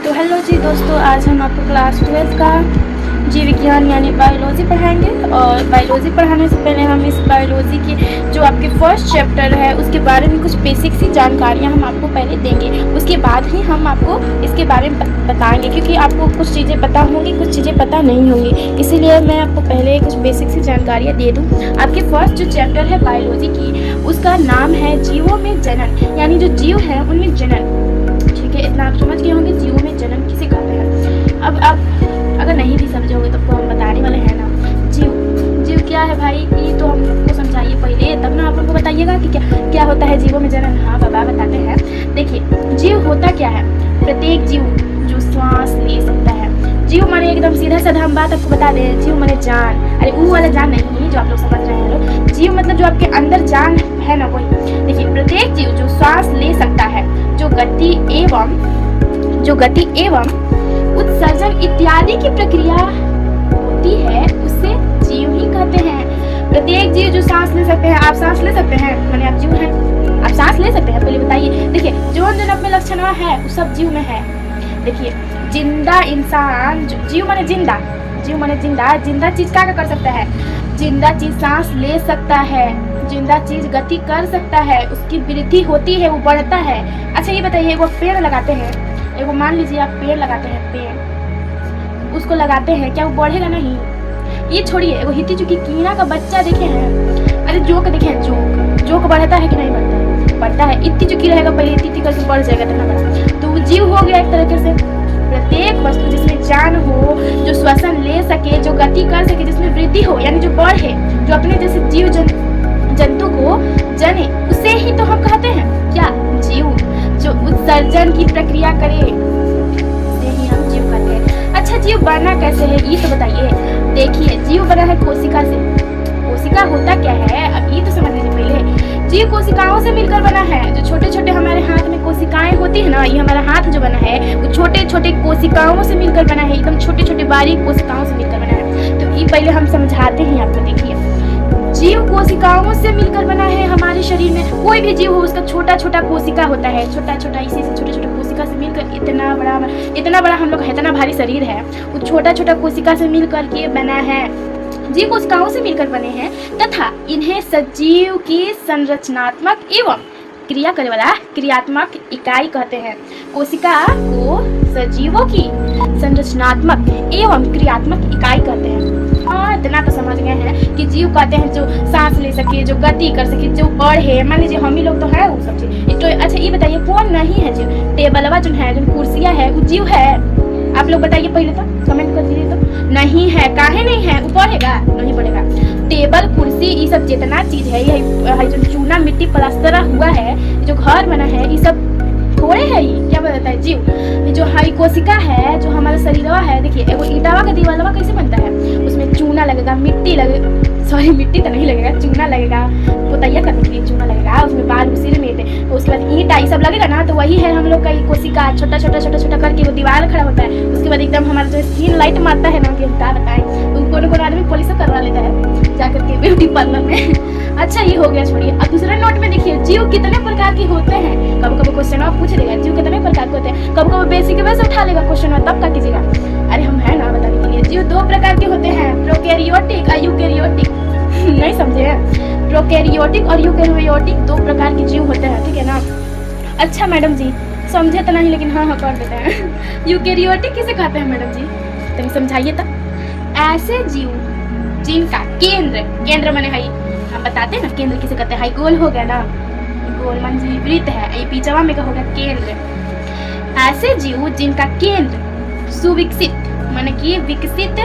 तो हेलो जी दोस्तों, आज हम आपको क्लास 12 का जीव विज्ञान यानी बायोलॉजी पढ़ाएंगे। और बायोलॉजी पढ़ाने से पहले हम इस बायोलॉजी की जो आपके फर्स्ट चैप्टर है उसके बारे में कुछ बेसिक सी जानकारियाँ हम आपको पहले देंगे। उसके बाद ही हम आपको इसके बारे में बताएंगे, क्योंकि आपको कुछ चीज़ें पता होंगी, कुछ चीज़ें पता नहीं होंगी। इसीलिए मैं आपको पहले कुछ बेसिक सी जानकारियाँ दे दूँ। आपके फर्स्ट जो चैप्टर है बायोलॉजी की, उसका नाम है जीवों में जनन, यानी जो जीव है उनमें जनन। ठीक है, इतना आप समझ गए होंगे जीवों में जनन किसे कहते हैं। अब आप अगर नहीं भी समझोगे तो हम बताने वाले हैं ना। जीव क्या है भाई, ये तो हमको समझाइए पहले, तब ना आप हमको बताइएगा कि क्या होता है जीवों में जनन। हाँ बाबा बताते हैं। देखिए, जीव होता क्या है। प्रत्येक जीव जो श्वास ले सकता है। जीव माने एकदम सीधा साधा हम बात आपको बता दें, जीव माने जान। अरे वो वाला जान नहीं जो आप लोग समझ रहे हैं लोग। जीव मतलब जो आपके अंदर जान है ना, वही। देखिए, प्रत्येक जीव जो श्वास ले सकता है, जो गति एवं उत्सर्जन इत्यादि की प्रक्रिया होती है, उसे जीव ही कहते हैं। प्रत्येक जीव जो सांस ले सकते हैं। आप सांस ले सकते हैं, माने आप जीव हैं। आप सांस ले सकते हैं, पहले बताइए। देखिए, जो अपने लक्षण है वो सब जीव में है। देखिए, जिंदा इंसान, जीव माने जिंदा, जीव माने जिंदा। जिंदा चीज क्या कर सकता है। जिंदा चीज सांस ले सकता है, जिंदा चीज गति कर सकता है, उसकी वृद्धि होती है, वो बढ़ता है। अच्छा ये बताइए, वो पेड़ लगाते हैं, एगो मान लीजिए आप पेड़ लगाते हैं, पेड़ उसको लगाते हैं, क्या वो बढ़ेगा नहीं। ये छोड़िए, एगो हिती चुकी कीड़ा का बच्चा देखे हैं। अरे जोक देखे हैं, जोक बढ़ता है कि नहीं बढ़ता है। बढ़ता है। इतनी चुकी रहेगा, पहले इतनी करके बढ़ जाएगा इतना बड़ा, तो वो जीव हो गया एक तरीके से। प्रत्येक वस्तु जिसमें जान हो, जो श्वसन ले सके, जो गति कर सके, जिसमें वृद्धि हो यानी जो बढ़े, जो अपने जैसे जीव जंतु को जने, उसे ही तो हम कहते हैं क्या, जीव। जो उत्सर्जन की प्रक्रिया करे उसे ही हम जीव कहते हैं। अच्छा, जीव बना कैसे है ये तो बताइए। देखिए, जीव बना है कोशिका से। कोशिका होता क्या है, अब ये तो समझ लीजिए पहले। जीव कोशिकाओं से मिलकर बना है। जो छोटे छोटे हमारे हाथ में कोशिकाएं होती है ना, ये हमारा हाथ जो बना है वो छोटे छोटे कोशिकाओं से मिलकर बना है, एकदम छोटे छोटे बारीक कोशिकाओं से मिलकर बना है। तो ये पहले हम समझाते हैं आपको। देखिए, जीव कोशिकाओं से मिलकर बना है। हमारे शरीर में कोई भी जीव हो, उसका छोटा छोटा कोशिका होता है, छोटा छोटा, इसी से छोटे छोटे कोशिका से मिलकर इतना बड़ा हम लोग इतना भारी शरीर है, वो छोटा छोटा कोशिका से मिलकर के बना है। जीव कोशिकाओं से मिलकर बने हैं तथा इन्हें सजीव की संरचनात्मक एवं क्रिया करने वाला क्रियात्मक इकाई कहते हैं। कोशिका को सजीवों की संरचनात्मक एवं क्रियात्मक इकाई कहते हैं। हाँ, इतना तो समझ गए हैं कि जीव कहते हैं जो सांस ले सके, जो गति कर सके, जो बढ़े। मान लीजिए हम ही लोग तो है वो सब चीज। तो अच्छा ये बताइए, कौन नहीं है जीव। टेबलवा जो है, जो कुर्सियाँ है, वो जीव है। आप लोग बताइए पहले, तो कमेंट कर दीजिए। तो नहीं है, काहे नहीं है, वो बढ़ेगा नहीं बढ़ेगा। टेबल कुर्सी ये सब जितना चीज है, ये जो चूना मिट्टी प्लास्टर हुआ है, जो घर बना है, ये सब थोड़े है ही क्या बताता है जीव। जो हाई कोशिका है, जो हमारा शरीरवा है, देखिए एगो ईटावा का दीवालवा कैसे बनता है, उसमें चूना लगेगा, मिट्टी लगेगा, सॉरी मिट्टी तो नहीं लगेगा, चूना लगेगा, पोतैया करने के लिए चूना लगेगा, उसमें बाल सिरमेंट, उसके बाद ईंटा ये सब लगेगा ना, तो वही है हम लोग का कोशिका। छोटा छोटा छोटा छोटा करके वो दीवार खड़ा होता है। उसके बाद एकदम हमारा जो स्किन लाइट मारता है ना, कि हम क्या बताएं, कोनो आदमी पॉलिश करवा लेता है जाकर के ब्यूटी पार्लर में। अच्छा ये हो गया, छोड़िए। अब दूसरे नोट में देखिए, जीव कितने प्रकार के होते हैं। कभी कभी क्वेश्चन आप पूछ देगा जीव कितने प्रकार के होते हैं, कभी कभी बेसिक वैसे उठा लेगा क्वेश्चन, तब क्या कीजिएगा। अरे हम है ना बताने के लिए। जीव दो प्रकार के होते हैं, प्रोकैरियोटिक और यूकैरियोटिक। नहीं समझे हैं, प्रोकैरियोटिक और यूकैरियोटिक दो प्रकार के जीव होते हैं, ठीक है ना। अच्छा मैडम जी समझे तो नहीं, लेकिन हाँ कर देते हैं। यूकैरियोटिक किसे कहते हैं मैडम जी, तुम समझाइए तो। ऐसे जीव जिनका केंद्र माने है, हम बताते हैं ना केंद्र किसे कहते हैं। गोल हो गया ना, गोल मान जी वृत्त है, ये बीचवा में का हो गया केंद्र। ऐसे जीव जिनका केंद्र सुविकसित माने कि विकसित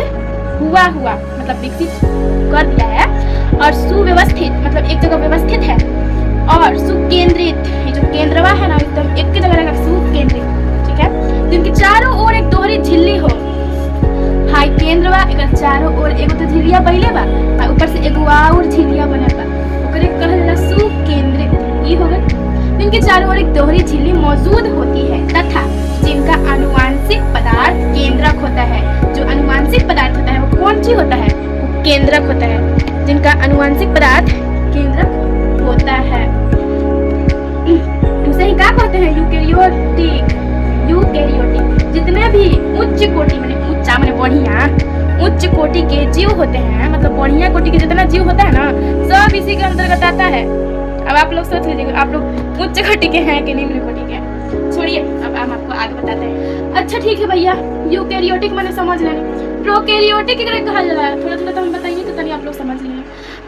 हुआ मतलब विकसित कर दिया है, और सुव्यवस्थित मतलब एक जगह व्यवस्थित है, और सुकेंद्रित, ये जो केंद्रवा है ना एकदम एक जगह रहेगा, सुकेंद्रित, ठीक है। जिनके चारों ओर एक दोहरी झिल्ली हो। हाई केंद्रवा एकर चारों ओर एगो तो झिल्लिया पहले बा, और ऊपर से एगो और झिल्लिया बनल बा, ओकरे कहल जाला सुकेंद्रित। ये हो गए जिनके चारों ओर एक दोहरी झिल्ली मौजूद होती है तथा जिनका अनुवांशिक पदार्थ केंद्रक होता है। जो अनुवांशिक पदार्थ होता है वो कौन सी होता है, वो केंद्रक होता है। जिनका अनुवांशिक पदार्थ केंद्रक होता है उसे ही क्या कहते हैं, यूकैरियोटिक। जितने भी उच्च कोटि माने ऊंचा माने बढ़िया उच्च कोटि के जीव होते हैं, मतलब बढ़िया कोटि के जितना जीव होता है ना सब इसी के अंतर्गत आता है। अब आप लोग सोच लीजिएगा आप लोग उच्च कोटि के हैं कि निम्न कोटि के। छोड़िए, अब हम आपको आगे बताते हैं। अच्छा ठीक है भैया, यूकैरियोटिक मैंने समझ लेनी, प्रोकैरियोटिक कहा जा रहा है, थोड़ा थोड़ा तो हम बताइए तो तनी आप लोग समझ लीजिए।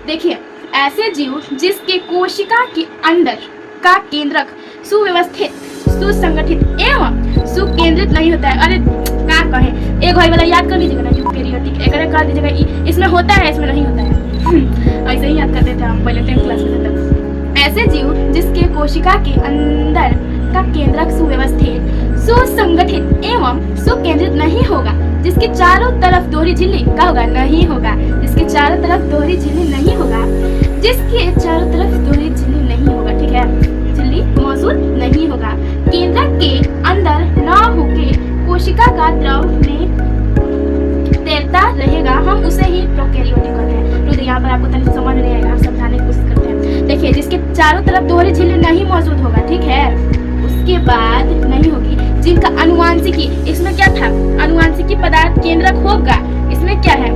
देखिए, ऐसे जीव जिसके कोशिका के अंदर का केंद्रक सुव्यवस्थित, सुसंगठित एवं सुकेंद्रित नहीं होता है। अरे क्या कहें, एक भाई वाला याद कर लीजिएगा ना, यूकैरियोटिक एक कर दीजिएगा, इसमें होता है इसमें नहीं होता है। ऐसे ही याद करते थे हम पहले 10th क्लास में तब। ऐसे जीव जिसके कोशिका के अंदर का केंद्रक सुव्यवस्थित, सुसंगठित एवं सुकेंद्रित नहीं होगा, जिसके चारों तरफ दोहरी झिल्ली का होगा नहीं होगा, जिसके चारों तरफ दोहरी झिल्ली नहीं होगा, जिसके चारों तरफ दोहरी झिल्ली नहीं होगा, ठीक है, झिल्ली मौजूद नहीं होगा, केंद्रक के अंदर न होके कोशिका का द्रव में तैरता रहेगा, हम उसे ही प्रोकैरियोटिक कहते हैं। तो यहाँ पर आपको तनिक समझ नहीं आएगा, हम समझाने की कोशिश करते हैं। देखिए, जिसके चारों तरफ दोहरी झिल्ली नहीं मौजूद होगा, ठीक है, उसके बाद नहीं होगी, जिनका अनुवांशिकी, इसमें क्या था, अनुवांशिकी पदार्थ केंद्रक होगा, इसमें क्या है,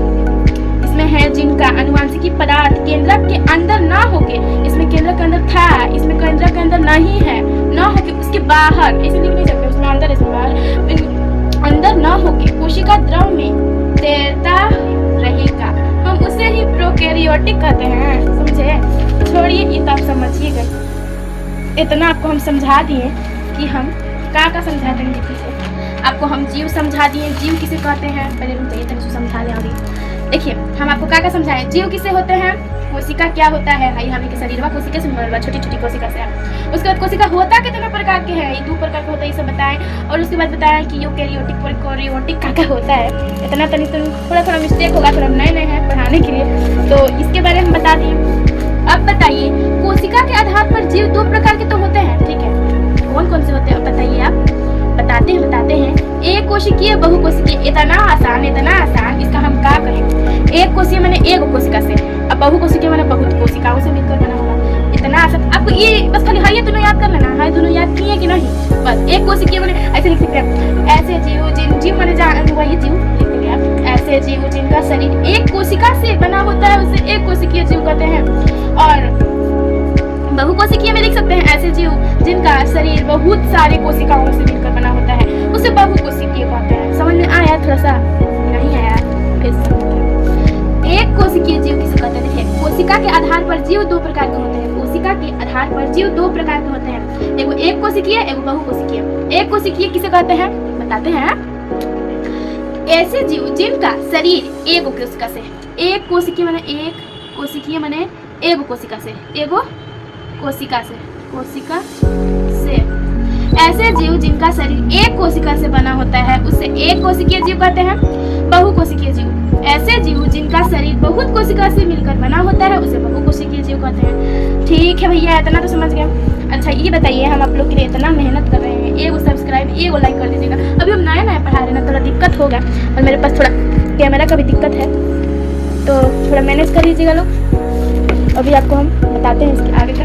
इसमें है जिनका अनुवांशिकी पदार्थ केंद्रक के अंदर ना होके, इसमें केंद्रक के अंदर था, इसमें केंद्रक के अंदर नहीं है, ना होके उसके बाहर, इसे लिख नहीं सकते, उसमें अंदर इसमें बाहर, अंदर ना होके कोशिका द्रव में तैरता रहेगा, हम उसे ही प्रोकैरियोटिक कहते हैं। समझे? छोड़िए, ये तो आप समझिएगा, इतना आपको हम समझा दिए कि हम का समझा देंगे। से आपको हम जीव समझा दिए, जीव किसे कहते हैं, पहले रुक जाइए तक समझा दें। अभी देखिए, हम आपको का समझाएं, जीव किसे होते हैं, कोशिका क्या होता है, भाई हमें के शरीर में कोशिका से मिलवा, छोटी छोटी कोशिका से है। उसके बाद कोशिका होता कितने प्रकार के हैं, ये 2 प्रकार के होता है, ये सब बताएं। और उसके बाद बताएं कि यूकैरियोटिक प्रोकैरियोटिक क्या होता है। इतना तनी थोड़ा थोड़ा मिस्टेक होगा, थोड़ा नए नए हैं पढ़ाने के लिए, तो इसके बारे में बता दिए। अब बताइए, कोशिका के आधार पर जीव 2 प्रकार के तो होते हैं, ठीक है, कौन कौन से होते हैं बताइए आप। बताते हैं एक कोशिकीय बहुकोशिकीय, इतना आसान, इसका हम क्या कहें, एक कोशिकीय माने एक कोशिका से, अब बहुकोशिकीय माने बहुत कोशिकाओं से मिलकर बना होगा, इतना आसान। आपको ये बस खाली हाई दोनों याद कर लेना, हाई दोनों याद किए कि नहीं, बस एक कोशिकीय माने ऐसे लिख सकते हैं, ऐसे जीव माने वही जीव लिख देंगे आप, ऐसे जीव जिनका शरीर एक कोशिका से बना होता है उसे एक कोशिकीय जीव कहते हैं। और बहुकोशिकीय में लिख सकते हैं ऐसे जीव जिनका शरीर बहुत सारे कोशिकाओं से मिलकर बना होता है, उसे बहुकोशिकीय कहते हैं। समझ में आया? थोड़ा सा नहीं आया फिर से। एक कोशिकीय जीव किसे कहते हैं? देखिए, कोशिका के आधार पर जीव 2 प्रकार के होते हैं, कोशिका के आधार पर जीव 2 प्रकार के होते हैं, एगो एक कोशिकीय, एगो बहुकोशिकीय। एक कोशिकीय किसे कहते हैं बताते हैं, ऐसे जीव जिनका शरीर एक कोशिका से, एक कोशिकीय माने एक कोशिकीय माने एगो कोशिका से, एगो कोशिका से, ऐसे जीव जिनका शरीर एक कोशिका से बना होता है उसे एक कोशिकीय जीव कहते हैं। बहुकोशिकीय जीव, ऐसे जीव जिनका शरीर बहुत कोशिका से मिलकर बना होता है उसे बहुकोशिकीय जीव कहते हैं। ठीक है भैया, इतना तो समझ गए। अच्छा ये बताइए, हम आप लोग के लिए इतना मेहनत कर रहे हैं, एगो सब्सक्राइब एगो लाइक कर दीजिएगा। अभी हम नया पढ़ा रहे हैं ना, थोड़ा दिक्कत होगा और मेरे पास थोड़ा कैमरा का भी दिक्कत है, तो थोड़ा मैनेज कर लीजिएगा लोग। अभी आपको हम बताते हैं इसके आगे का।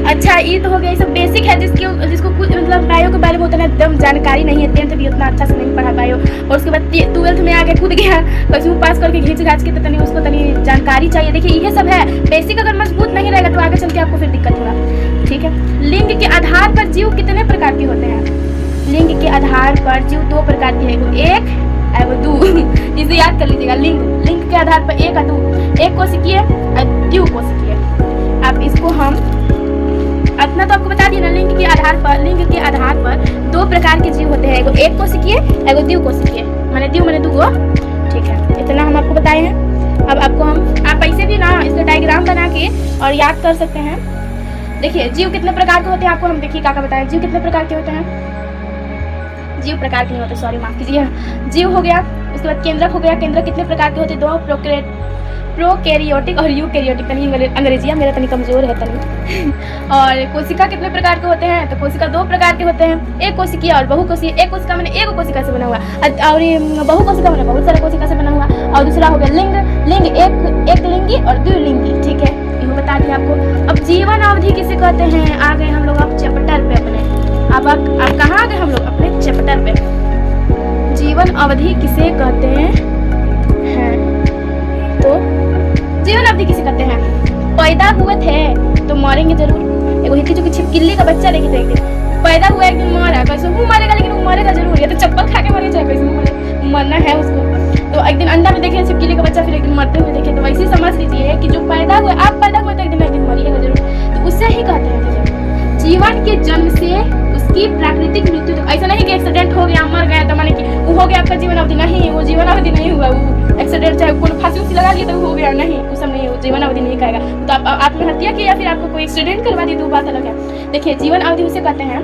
अच्छा ये तो हो गया, ये सब बेसिक है जिसको कुछ मतलब बायो के बारे में उतना एकदम जानकारी नहीं है, 10th भी उतना अच्छा से नहीं पढ़ा बायो, और उसके बाद 12th में आके कूद गया, कसम पास करके घींच घाच के, तो तनी उसको तनी जानकारी चाहिए। देखिए ये सब है बेसिक, अगर मजबूत नहीं रहेगा तो आगे चल के आपको फिर दिक्कत होगा। ठीक है, लिंग के आधार पर जीव कितने प्रकार के होते हैं? लिंग के आधार पर जीव 2 प्रकार के हैं, एक एगो 2 इसे याद कर लीजिएगा। लिंग के आधार पर एक और 2, एक कोशिकीय और द्विकोशिकीय। अब इसको हम अपना तो आपको बता दिया ना, लिंग के आधार पर 2 प्रकार के जीव होते हैं, एगो एक कोशिकीय एगो द्विकोशिकीय, माने द्वि माने 2। ठीक है, इतना हम आपको बताए हैं। अब आपको आप ऐसे भी ना इसका डायग्राम बना के और याद कर सकते हैं। देखिए जीव कितने प्रकार के होते हैं, आपको हम देखिए क्या बताएं, जीव कितने प्रकार के होते हैं। जीव प्रकार के नहीं होते, सॉरी माफ कीजिए। जीव हो गया, उसके बाद केंद्रक हो गया। केंद्रक कितने प्रकार के होते हैं? 2, प्रोकैरियोटिक और यूकैरियोटिक। तनी अंग्रेजिया मेरा तनी कमजोर है तनी। और कोशिका कितने प्रकार के होते हैं? तो कोशिका 2 प्रकार के होते हैं, एक कोशिकीय और बहुकोशिकीय। एक कोशिका मैंने एक कोशिका से बना हुआ, और बहुकोशिका मैंने बहुत सारे कोशिका से बना हुआ। और दूसरा हो गया लिंग एक लिंगी और द्विलिंगी। ठीक है, ये बता दिया आपको। अब जीवन अवधि किसे कहते हैं? आ गए हम लोग अब चैप्टर पे अपने। अब आप कहाँ आ गए हम लोग? अपने चैप्टर पे। जीवन अवधि किसे कहते हैं? तो जीवन अवधि किसे कहते हैं? पैदा हुए थे तो मरेंगे जरूर। एगो हिकी जो छिपकली का बच्चा लेके देखे, पैदा हुआ एक दिन मरा, कैसे वो मरेगा, लेकिन वो मरेगा जरूर। ये तो चप्पल खा के मरे चाहे कैसे मरे, मरना है उसको। तो एक दिन अंडा में देखे छिपकली का बच्चा, फिर एक दिन मरते हुए देखे। तो वैसे ही समझ लीजिए कि जो पैदा हुए, आप पैदा हुए तो एक दिन मरिएगा जरूर। तो उससे ही कहते हैं जीवन के जन्म से उसकी प्राकृतिक मृत्यु तक। ऐसा नहीं कि एक्सीडेंट हो गया मर गया तो माने कि वो हो गया आपका जीवन अवधि, नहीं, वो जीवन अवधि नहीं हुआ। वो एक्सीडेंट चाहे कोई फांसी उसी लगा लिया तो हो गया, नहीं, वो सब नहीं, वो जीवन अवधि नहीं कहेगा। तो आप आत्महत्या किया या फिर आपको कोई एक्सीडेंट करवा दी तो बात अलग है। देखिए जीवन अवधि उसे कहते हैं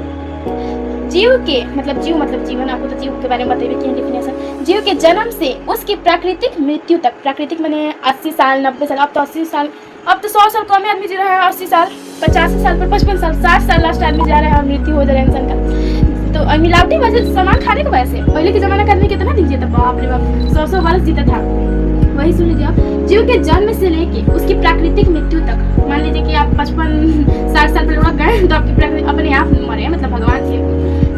जीव के मतलब जीवन, आपको तो जीव के बारे में बताइए कि डेफिनेशन। जीव के जन्म से उसकी प्राकृतिक मृत्यु तक, प्राकृतिक माने 80 साल 90 साल, अब तो 80 साल, अब तो 100 साल कम आदमी जी रहा है, 80 साल 85 साल पर 55 साल 60 साल लास्ट आदमी जा रहा है, मृत्यु हो जा रहा है इंसान का। तो मिलावटी वजह सामान खाने की वजह से पहले के जमाना का आदमी कितना दिन जीता, बाप रे बाप, 100 वर्ष जीता था। वही सुन लीजिए, जीव के जन्म से लेके उसकी प्राकृतिक मृत्यु तक। मान लीजिए कि आप 55-60 साल पर लुढ़क गए तो आपकी प्राकृतिक अपने आप मरे, मतलब भगवान थे,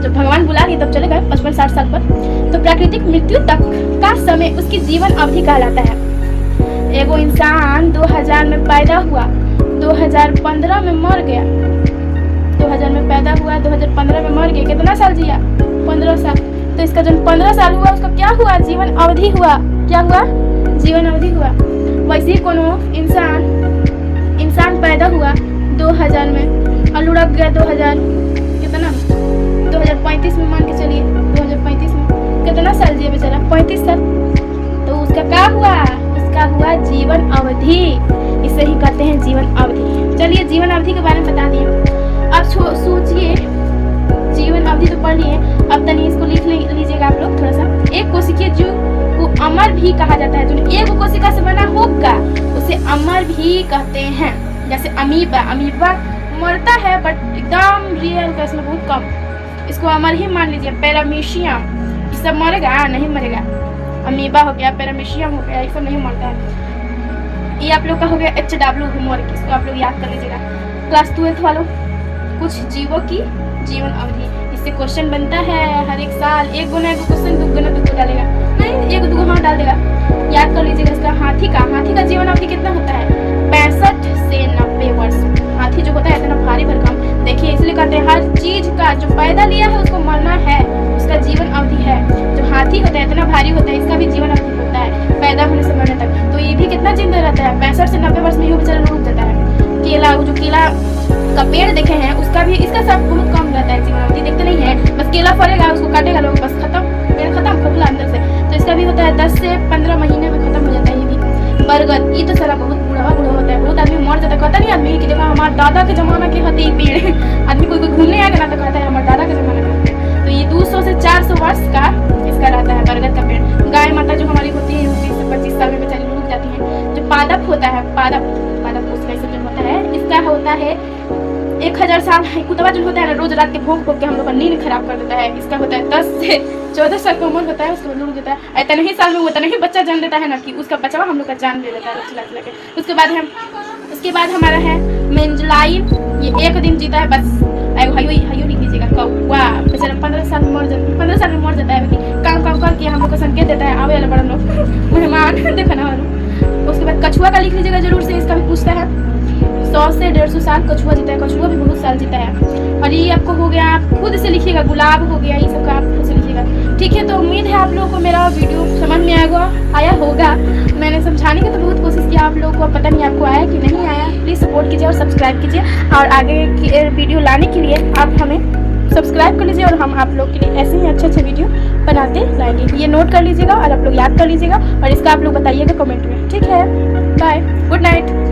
जब भगवान बुला लिए तब चले गए 55-60 साल पर। तो प्राकृतिक मृत्यु तक का समय उसकी जीवन अवधि कहलाता है। एगो इंसान 2000 में पैदा हुआ, 2015 में मर गया, 2000 में पैदा हुआ, 2015 में मर गया, कितना साल जिया? 15 साल। तो इसका जब 15 साल हुआ उसका क्या हुआ? जीवन अवधि हुआ। क्या हुआ? जीवन अवधि हुआ। वैसे ही कोनो इंसान पैदा हुआ 2000 में और लुढ़क गया 2000 कितना 2035 में, मान के चलिए 2035 में कितना साल जिया बेचारा? 35 साल। तो उसका क्या हुआ? उसका हुआ जीवन अवधि। इसे ही कहते हैं जीवन अवधि। चलिए जीवन अवधि के बारे में बता दिए। अब सोचिए, जीवन अवधि तो पढ़ लिए, अब तनी इसको लिख लीजिएगा आप लोग थोड़ा सा। एक कोशिकीय जीव को अमर भी कहा जाता है। जो एक कोशिका से बना होगा उसे अमर भी कहते हैं। जैसे अमीबा मरता है बट एकदम रियल का, इसमें बहुत कम, इसको अमर ही मान लीजिए। पैरामीशियम ये सब मरेगा? नहीं मरेगा। अमीबा हो गया, पैरामीशियम हो गया, ये सब नहीं मरता है। ये आप लोग का हो गया HW होमवर्क, इसको आप लोग याद कर लीजिएगा क्लास 12th वालों। कुछ जीवों की जीवन अवधि, इससे क्वेश्चन बनता है हर एक साल। एक गुना एक क्वेश्चन, दो गुना दो डालेगा, नहीं एक दो हाँ डाल देगा। याद कर लीजिएगा इसका। हाथी का जीवन अवधि कितना होता है? 65 से 90 वर्ष। हाथी जो होता है इतना भारी भरकम, देखिए इसलिए कहते हैं हर चीज का जो पैदा लिया है उसको मरना है, उसका जीवन अवधि है। जो हाथी होता है इतना भारी होता है, इसका भी जीवन अवधि होता है पैदा होने से मरने तक। तो ये भी कितना जिंदा रहता है? 65 से 90 वर्ष में ये बेचारा रुक जाता है। केला, जो केला का पेड़ देखे हैं उसका भी, इसका सब बहुत कम रहता है जीवन अवधि, देखते नहीं है, बस केला फरेगा उसको काटेगा लोग, बस खत्म, पेड़ खत्म, खोखला अंदर से। तो इसका भी होता है 10 से 15 महीने में खत्म हो जाता है। ये भी बरगद, ये तो सारा बहुत बुढ़ा होता है, बहुत आदमी मर जाता है। कहता नहीं आदमी की जगह हमारे दादा के जमाना के हते पेड़, आदमी कोई घूमने आएगा ना तो कहता है हमारे दादा के जमाना के। तो ये 200 से 400 वर्ष का इसका रहता है बरगद का पेड़। गाय माता जो हमारी होती है 20 से 25 साल में बेचारी रुक जाती है। जो पादप होता है, पादप उसका जो होता है, इसका होता है 1000 साल। कुतवा जो होता है ना, रोज रात के भोंक के हम लोग का नींद खराब कर देता है, इसका होता है 10 से 14 साल का उम्र होता है, उसको रुक जाता है। इतना ही साल में वो इतना ही बच्चा जन्म देता है ना कि उसका बच्चा हम लोग का जान दे देता है चिल्ला के। उसके बाद हमारा है मेंजलाइन, ये 1 दिन जीता है बस। हयो लिख दीजिएगा। कौवा बेचारा 15 साल में मर जाता है। काम करके हम लोग को संकेत देता है आवे वाले बड़ा लोग मेहमान देखा ना। उसके बाद कछुआ का लिख लीजिएगा जरूर से, इसका भी पूछता है। 100 से 150 साल कछुआ जीता है, कछुआ भी बहुत साल जीता है। और ये आपको हो गया, आप खुद से लिखिएगा। गुलाब हो गया, ये सब का आप खुद से लिखिएगा। ठीक है, तो उम्मीद है आप लोगों को मेरा वीडियो समझ में आया होगा। मैंने समझाने की तो बहुत कोशिश की आप लोगों को, पता नहीं आपको आया कि नहीं आया। प्लीज़ सपोर्ट कीजिए और सब्सक्राइब कीजिए, और आगे की वीडियो लाने के लिए आप हमें सब्सक्राइब कर लीजिए, और हम आप लोग के लिए ऐसे ही अच्छे वीडियो बनाते रहेंगे। ये नोट कर लीजिएगा और आप लोग याद कर लीजिएगा, और इसका आप लोग बताइएगा कमेंट में। ठीक है, बाय, गुड नाइट।